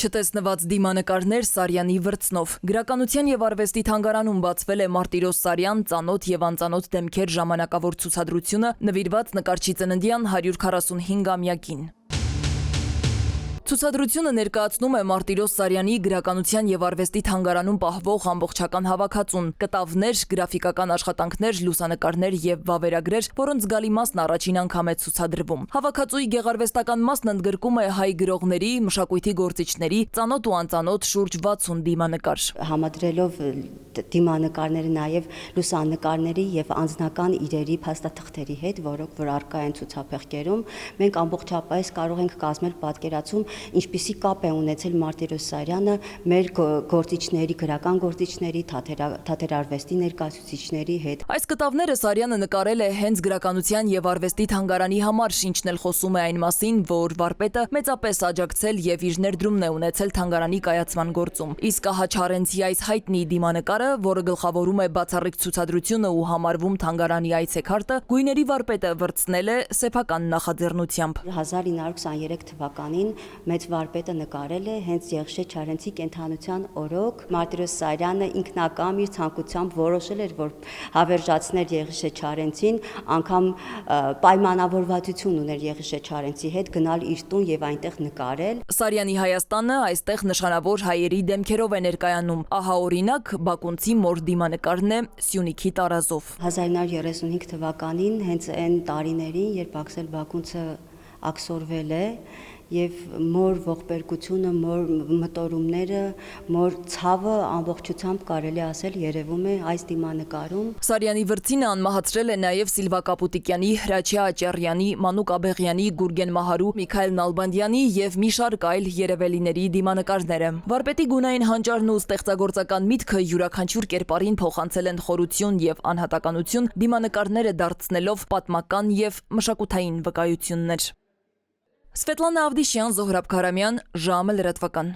Չտեսնված դիմանկարներ Սարյանի վրձնով։ Գրականության եւ արվեստի թանգարանում բացվել է Մարտիրոս Սարյան ծանոթ եւ անծանոթ դեմքեր ժամանակավոր ցուցադրությունը, նվիրված նկարչի ծննդյան 145-ամյակին։ Ցուցադրությունը ներկայացնում է Մարտիրոս Սարյանի գրականության եւ արվեստի թանգարանում պահվող ամբողջական հավաքածուն՝ կտավներ, գրաֆիկական աշխատանքներ, լուսանկարներ եւ վավերագրեր, որոնց զգալի մասն առաջին անգամ է ցուցադրվում։ Հավաքածուի գեղարվեստական մասն ընդգրկում է հայ գրողների, մշակույթի գործիչների, ծանոթ ու անծանոթ շուրջ 60 դիմանկար։ Համադրելով դիմանկարները նաեւ լուսանկարների եւ անձնական իրերի փաստաթղթերի հետ, որոնք որ առկա են ցուցափեղկերում, մենք ամբողջապես կարող ենք կազմել պատկերացում ինչպիսի կապ է ունեցել Մարտիրոս Սարյանը մեր գործիչների, գրական գործիչների, թատերարվեստի ներկայացուցիչների հետ։ Այս կտավները Սարյանը նկարել է հենց գրականության եւ արվեստի թանգարանի համար, ինչն էլ խոսում է այն մասին, որ վարպետը մեծապես աջակցել եւ իր ներդրումն է ունեցել թանգարանի կայացման գործում։ Իսկ ահա Չարենցի այս հայտնի դիմանկարը, որը գլխավորում է բացառիկ ցուցադրությունը ու համարվում թանգարանի այցեքարտը, գույների վարպետը վրձնել է սեփական նախաձեռնությամբ։ 1923 թվականին մեծ վարպետը նկարել է հենց Եղիշե Չարենցի կենթանության օրոք։ Մարտիրոս Սարյանը ինքնակամ իր ցանկությամբ որոշել էր, որ հավերժացներ Եղիշե Չարենցին, անգամ պայմանավորվածություն ուներ Եղիշե Չարենցի հետ գնալ իր տուն եւ այնտեղ նկարել։ Սարյանի Հայաստանը այստեղ նշանավոր հայերի դեմքերով է ներկայանում։ Ահա օրինակ բակունցի մոր դիմանկարն է Սյունիքի տարազով։ 1935 թվականին հենց այն տարիներին, երբ Աքսել Բակունցը աքսորվել է եւ մոր ողբերգությունը, մոր մտորումները, մոր ցավը ամբողջությամբ կարելի ասել երևում է այս դիմանկարում։ Սարյանի վրձինը անմահացրել է նաեւ Սիլվա Կապուտիկյանի, Հրաչյա Աճարյանի, Մանուկ Աբեղյանի, Գուրգեն Մահարու, Միքայել Նալբանդյանի եւ մի շարք այլ երևելիների դիմանկարները։ Վարպետի գունային հանճարն ու ստեղծագործական միտքը յուրաքանչյուր կերպարին փոխանցել են խորություն եւ անհատականություն, դիմանկարները դարձնելով պատմական եւ մշակութային վկայություններ։ Սվետլանա Ավդիշյան, Զոհրաբ Քարամյան, ժամը լրատվական։